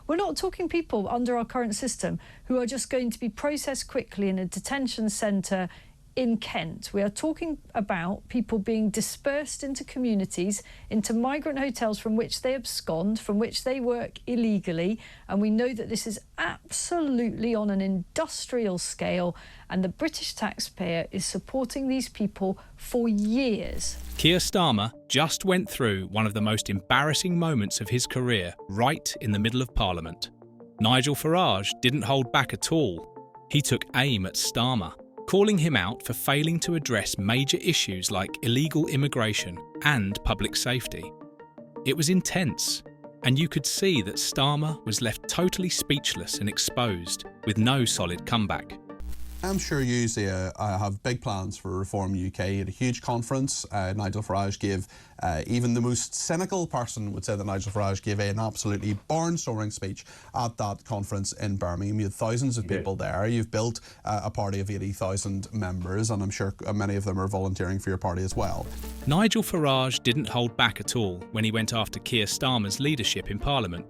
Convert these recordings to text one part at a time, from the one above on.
We're not talking people under our current system who are just going to be processed quickly in a detention centre in Kent. We are talking about people being dispersed into communities, into migrant hotels from which they abscond, from which they work illegally. And we know that this is absolutely on an industrial scale, and the British taxpayer is supporting these people for years. Keir Starmer just went through one of the most embarrassing moments of his career right in the middle of Parliament. Nigel Farage didn't hold back at all. He took aim at Starmer, calling him out for failing to address major issues like illegal immigration and public safety. It was intense, and you could see that Starmer was left totally speechless and exposed, with no solid comeback. I'm sure you have big plans for Reform UK. At a huge conference, Nigel Farage gave, even the most cynical person would say that Nigel Farage gave an absolutely barnstorming speech at that conference in Birmingham. You had thousands of people there. You've built a party of 80,000 members, and I'm sure many of them are volunteering for your party as well. Nigel Farage didn't hold back at all when he went after Keir Starmer's leadership in Parliament.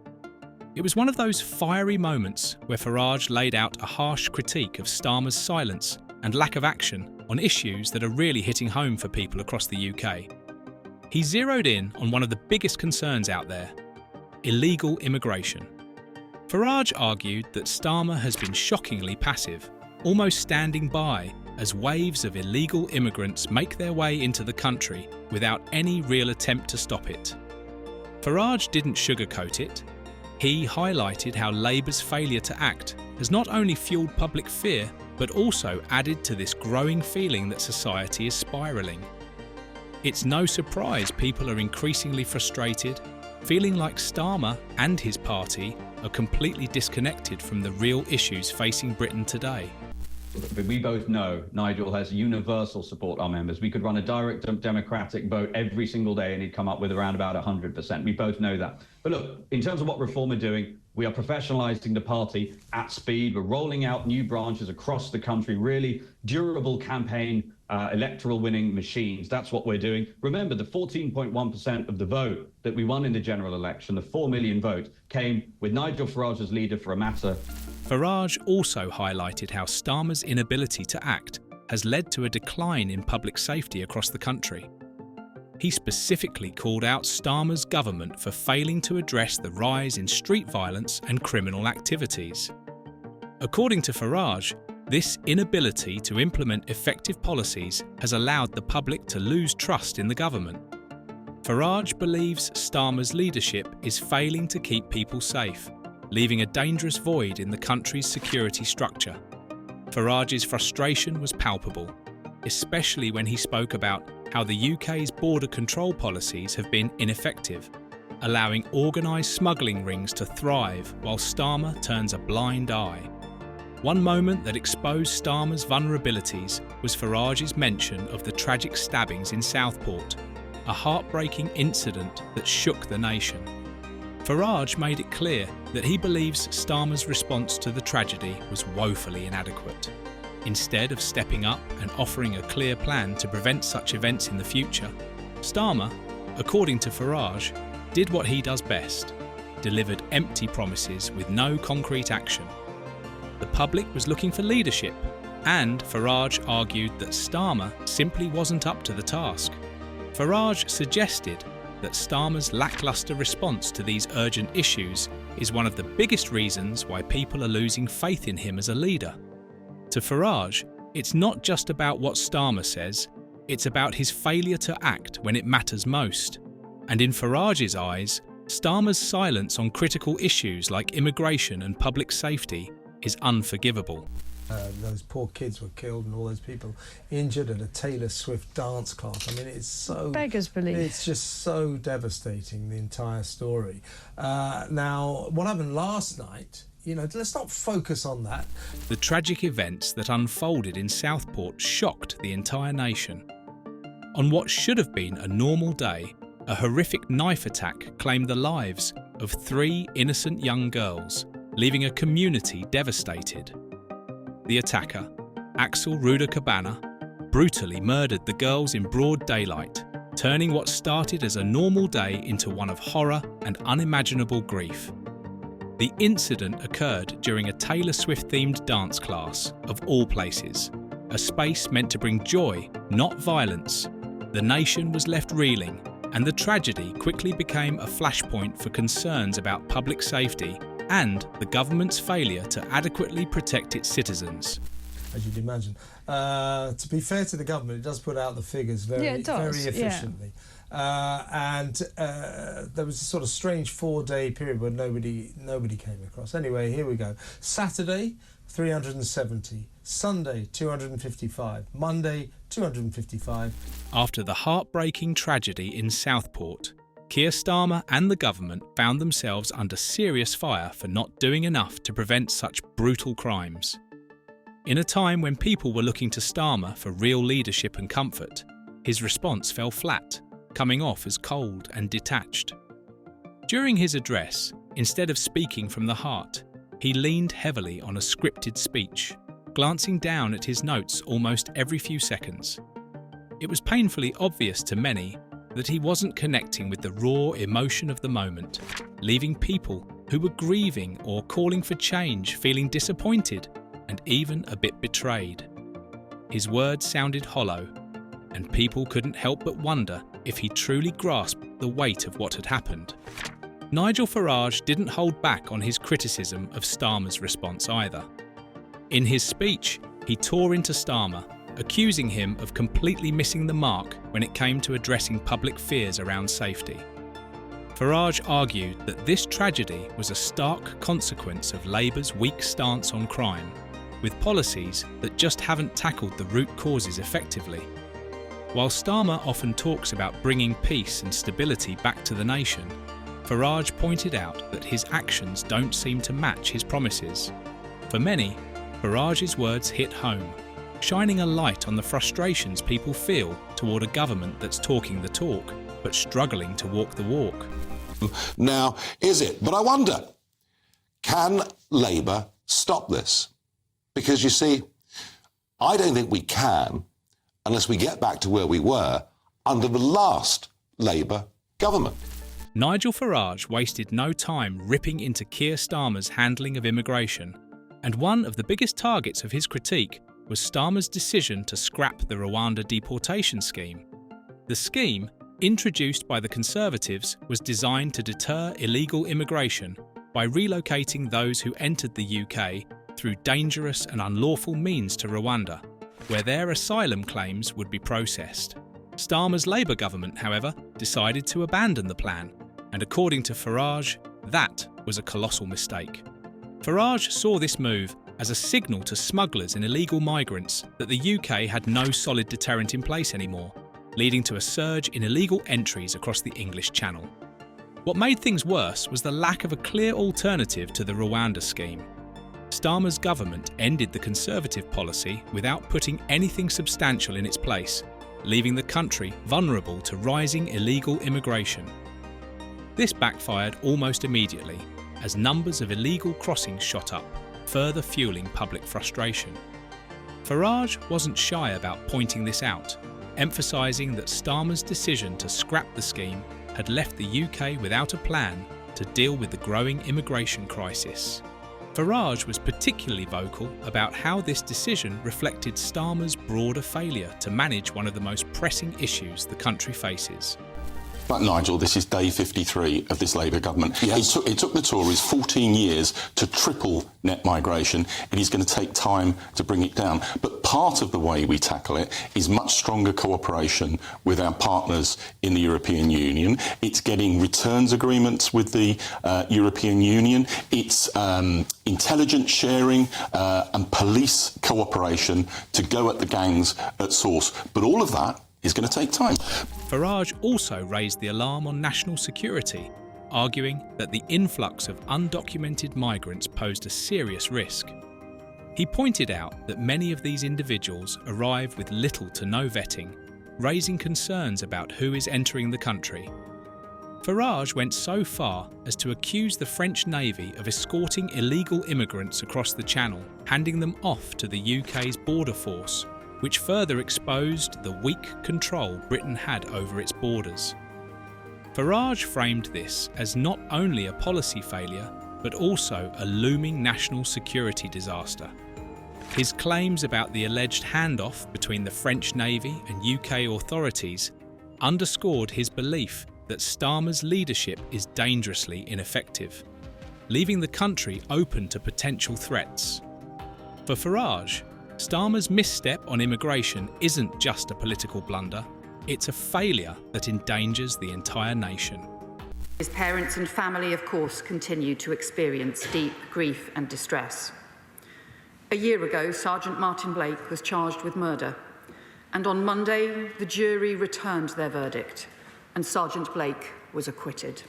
It was one of those fiery moments where Farage laid out a harsh critique of Starmer's silence and lack of action on issues that are really hitting home for people across the UK. He zeroed in on one of the biggest concerns out there: illegal immigration. Farage argued that Starmer has been shockingly passive, almost standing by as waves of illegal immigrants make their way into the country without any real attempt to stop it. Farage didn't sugarcoat it. He highlighted how Labour's failure to act has not only fueled public fear, but also added to this growing feeling that society is spiralling. It's no surprise people are increasingly frustrated, feeling like Starmer and his party are completely disconnected from the real issues facing Britain today. But we both know Nigel has universal support, our members. We could run a direct democratic vote every single day and he'd come up with around about 100%. We both know that. But look, in terms of what Reform are doing, we are professionalising the party at speed. We're rolling out new branches across the country, really durable campaign, electoral winning machines. That's what we're doing. Remember, the 14.1% of the vote that we won in the general election, the 4 million vote, came with Nigel Farage as leader for a matter. Farage also highlighted how Starmer's inability to act has led to a decline in public safety across the country. He specifically called out Starmer's government for failing to address the rise in street violence and criminal activities. According to Farage, this inability to implement effective policies has allowed the public to lose trust in the government. Farage believes Starmer's leadership is failing to keep people safe, leaving a dangerous void in the country's security structure. Farage's frustration was palpable, especially when he spoke about how the UK's border control policies have been ineffective, allowing organised smuggling rings to thrive while Starmer turns a blind eye. One moment that exposed Starmer's vulnerabilities was Farage's mention of the tragic stabbings in Southport, a heartbreaking incident that shook the nation. Farage made it clear that he believes Starmer's response to the tragedy was woefully inadequate. Instead of stepping up and offering a clear plan to prevent such events in the future, Starmer, according to Farage, did what he does best: delivered empty promises with no concrete action. The public was looking for leadership, and Farage argued that Starmer simply wasn't up to the task. Farage suggested that Starmer's lacklustre response to these urgent issues is one of the biggest reasons why people are losing faith in him as a leader. To Farage, it's not just about what Starmer says, it's about his failure to act when it matters most. And in Farage's eyes, Starmer's silence on critical issues like immigration and public safety is unforgivable. Those poor kids were killed and all those people injured at a Taylor Swift dance class. I mean, it's so... beggars belief. It's just so devastating, the entire story. Now, what happened last night, you know, let's not focus on that. The tragic events that unfolded in Southport shocked the entire nation. On what should have been a normal day, a horrific knife attack claimed the lives of 3 innocent young girls, leaving a community devastated. The attacker, Axel Ruder-Cabana, brutally murdered the girls in broad daylight, turning what started as a normal day into one of horror and unimaginable grief. The incident occurred during a Taylor Swift-themed dance class, of all places, a space meant to bring joy, not violence. The nation was left reeling, and the tragedy quickly became a flashpoint for concerns about public safety and the government's failure to adequately protect its citizens. As you'd imagine. To be fair to the government, it does put out the figures very efficiently. And there was a sort of strange 4-day period where nobody came across. Anyway, here we go. Saturday, 370. Sunday, 255. Monday, 255. After the heartbreaking tragedy in Southport, Keir Starmer and the government found themselves under serious fire for not doing enough to prevent such brutal crimes. In a time when people were looking to Starmer for real leadership and comfort, his response fell flat, coming off as cold and detached. During his address, instead of speaking from the heart, he leaned heavily on a scripted speech, glancing down at his notes almost every few seconds. It was painfully obvious to many that he wasn't connecting with the raw emotion of the moment, leaving people who were grieving or calling for change feeling disappointed and even a bit betrayed. His words sounded hollow, and people couldn't help but wonder if he truly grasped the weight of what had happened. Nigel Farage didn't hold back on his criticism of Starmer's response either. In his speech, he tore into Starmer, accusing him of completely missing the mark when it came to addressing public fears around safety. Farage argued that this tragedy was a stark consequence of Labour's weak stance on crime, with policies that just haven't tackled the root causes effectively. While Starmer often talks about bringing peace and stability back to the nation, Farage pointed out that his actions don't seem to match his promises. For many, Farage's words hit home, shining a light on the frustrations people feel toward a government that's talking the talk, but struggling to walk the walk. Now, is it? But I wonder, can Labour stop this? Because, you see, I don't think we can unless we get back to where we were under the last Labour government. Nigel Farage wasted no time ripping into Keir Starmer's handling of immigration, and one of the biggest targets of his critique was Starmer's decision to scrap the Rwanda deportation scheme. The scheme, introduced by the Conservatives, was designed to deter illegal immigration by relocating those who entered the UK through dangerous and unlawful means to Rwanda, where their asylum claims would be processed. Starmer's Labour government, however, decided to abandon the plan, and according to Farage, that was a colossal mistake. Farage saw this move as a signal to smugglers and illegal migrants that the UK had no solid deterrent in place anymore, leading to a surge in illegal entries across the English Channel. What made things worse was the lack of a clear alternative to the Rwanda scheme. Starmer's government ended the Conservative policy without putting anything substantial in its place, leaving the country vulnerable to rising illegal immigration. This backfired almost immediately, as numbers of illegal crossings shot up, further fueling public frustration. Farage wasn't shy about pointing this out, emphasising that Starmer's decision to scrap the scheme had left the UK without a plan to deal with the growing immigration crisis. Farage was particularly vocal about how this decision reflected Starmer's broader failure to manage one of the most pressing issues the country faces. But Nigel, this is day 53 of this Labour government. Yes. It took the Tories 14 years to triple net migration. It is going to take time to bring it down. But part of the way we tackle it is much stronger cooperation with our partners in the European Union. It's getting returns agreements with the European Union. It's intelligence sharing and police cooperation to go at the gangs at source. But all of that is going to take time. Farage also raised the alarm on national security, arguing that the influx of undocumented migrants posed a serious risk. He pointed out that many of these individuals arrive with little to no vetting, raising concerns about who is entering the country. Farage went so far as to accuse the French Navy of escorting illegal immigrants across the Channel, handing them off to the UK's border force, which further exposed the weak control Britain had over its borders. Farage framed this as not only a policy failure, but also a looming national security disaster. His claims about the alleged handoff between the French Navy and UK authorities underscored his belief that Starmer's leadership is dangerously ineffective, leaving the country open to potential threats. For Farage, Starmer's misstep on immigration isn't just a political blunder, it's a failure that endangers the entire nation. His parents and family, of course, continue to experience deep grief and distress. A year ago, Sergeant Martin Blake was charged with murder, and on Monday, the jury returned their verdict, and Sergeant Blake was acquitted.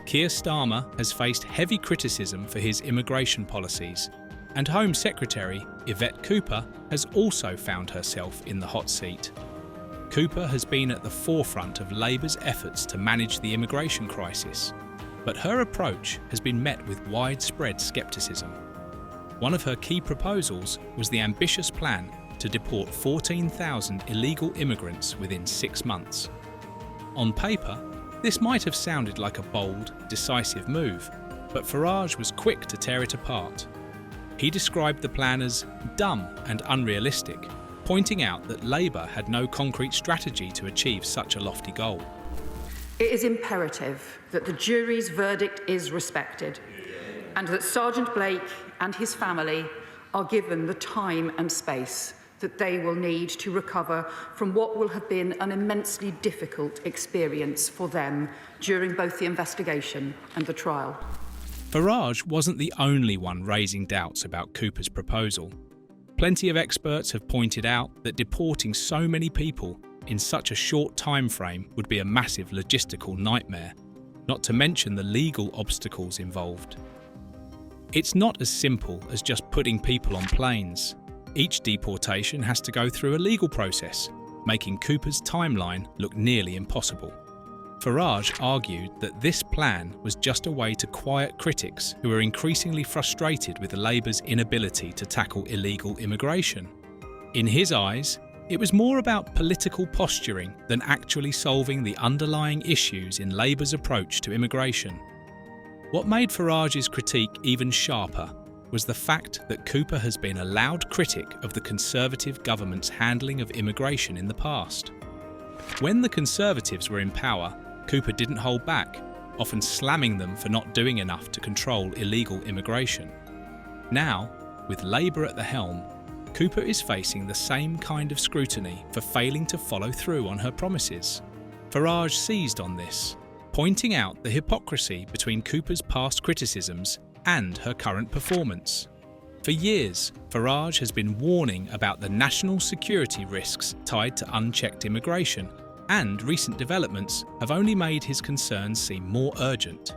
Keir Starmer has faced heavy criticism for his immigration policies, and Home Secretary Yvette Cooper has also found herself in the hot seat. Cooper has been at the forefront of Labour's efforts to manage the immigration crisis, but her approach has been met with widespread scepticism. One of her key proposals was the ambitious plan to deport 14,000 illegal immigrants within 6 months. On paper, this might have sounded like a bold, decisive move, but Farage was quick to tear it apart. He described the plan as dumb and unrealistic, pointing out that Labour had no concrete strategy to achieve such a lofty goal. It is imperative that the jury's verdict is respected, and that Sergeant Blake and his family are given the time and space that they will need to recover from what will have been an immensely difficult experience for them during both the investigation and the trial. Farage wasn't the only one raising doubts about Cooper's proposal. Plenty of experts have pointed out that deporting so many people in such a short time frame would be a massive logistical nightmare, not to mention the legal obstacles involved. It's not as simple as just putting people on planes. Each deportation has to go through a legal process, making Cooper's timeline look nearly impossible. Farage argued that this plan was just a way to quiet critics who are increasingly frustrated with Labour's inability to tackle illegal immigration. In his eyes, it was more about political posturing than actually solving the underlying issues in Labour's approach to immigration. What made Farage's critique even sharper was the fact that Cooper has been a loud critic of the Conservative government's handling of immigration in the past. When the Conservatives were in power, Cooper didn't hold back, often slamming them for not doing enough to control illegal immigration. Now, with Labour at the helm, Cooper is facing the same kind of scrutiny for failing to follow through on her promises. Farage seized on this, pointing out the hypocrisy between Cooper's past criticisms and her current performance. For years, Farage has been warning about the national security risks tied to unchecked immigration, and recent developments have only made his concerns seem more urgent.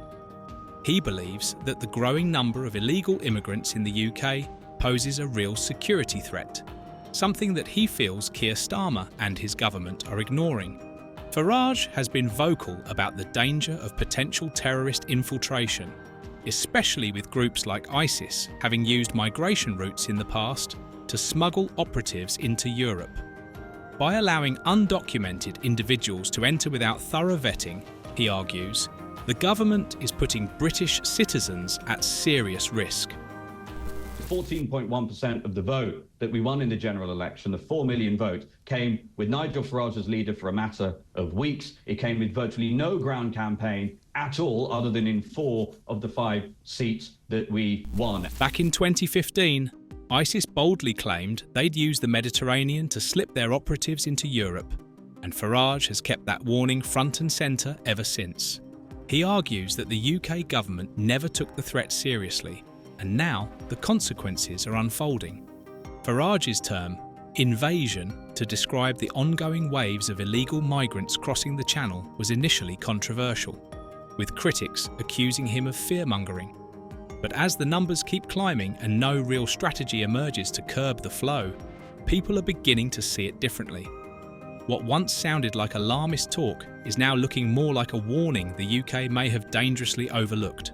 He believes that the growing number of illegal immigrants in the UK poses a real security threat, something that he feels Keir Starmer and his government are ignoring. Farage has been vocal about the danger of potential terrorist infiltration, especially with groups like ISIS having used migration routes in the past to smuggle operatives into Europe. By allowing undocumented individuals to enter without thorough vetting, he argues, the government is putting British citizens at serious risk. 14.1% of the vote that we won in the general election, the 4 million vote, came with Nigel Farage as leader for a matter of weeks. It came with virtually no ground campaign at all, other than in 4 of the 5 seats that we won. Back in 2015, ISIS boldly claimed they'd use the Mediterranean to slip their operatives into Europe, and Farage has kept that warning front and centre ever since. He argues that the UK government never took the threat seriously, and now the consequences are unfolding. Farage's term, invasion, to describe the ongoing waves of illegal migrants crossing the Channel was initially controversial, with critics accusing him of fear-mongering. But as the numbers keep climbing and no real strategy emerges to curb the flow, people are beginning to see it differently. What once sounded like alarmist talk is now looking more like a warning the UK may have dangerously overlooked.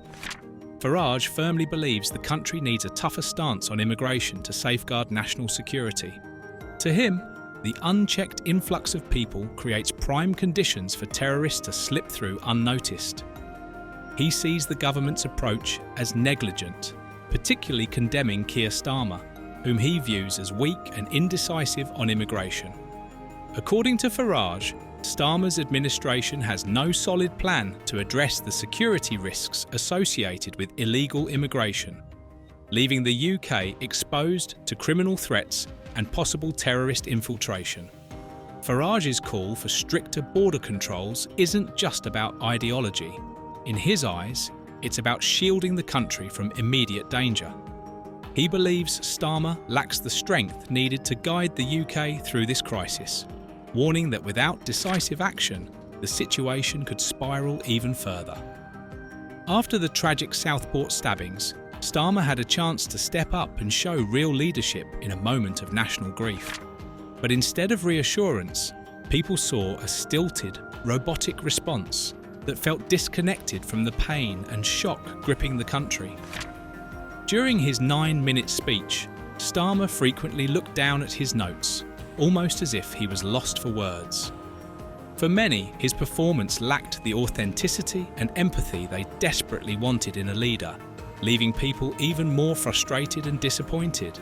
Farage firmly believes the country needs a tougher stance on immigration to safeguard national security. To him, the unchecked influx of people creates prime conditions for terrorists to slip through unnoticed. He sees the government's approach as negligent, particularly condemning Keir Starmer, whom he views as weak and indecisive on immigration. According to Farage, Starmer's administration has no solid plan to address the security risks associated with illegal immigration, leaving the UK exposed to criminal threats and possible terrorist infiltration. Farage's call for stricter border controls isn't just about ideology. In his eyes, it's about shielding the country from immediate danger. He believes Starmer lacks the strength needed to guide the UK through this crisis, warning that without decisive action, the situation could spiral even further. After the tragic Southport stabbings, Starmer had a chance to step up and show real leadership in a moment of national grief. But instead of reassurance, people saw a stilted, robotic response that felt disconnected from the pain and shock gripping the country. During his 9-minute speech, Starmer frequently looked down at his notes, almost as if he was lost for words. For many, his performance lacked the authenticity and empathy they desperately wanted in a leader, leaving people even more frustrated and disappointed.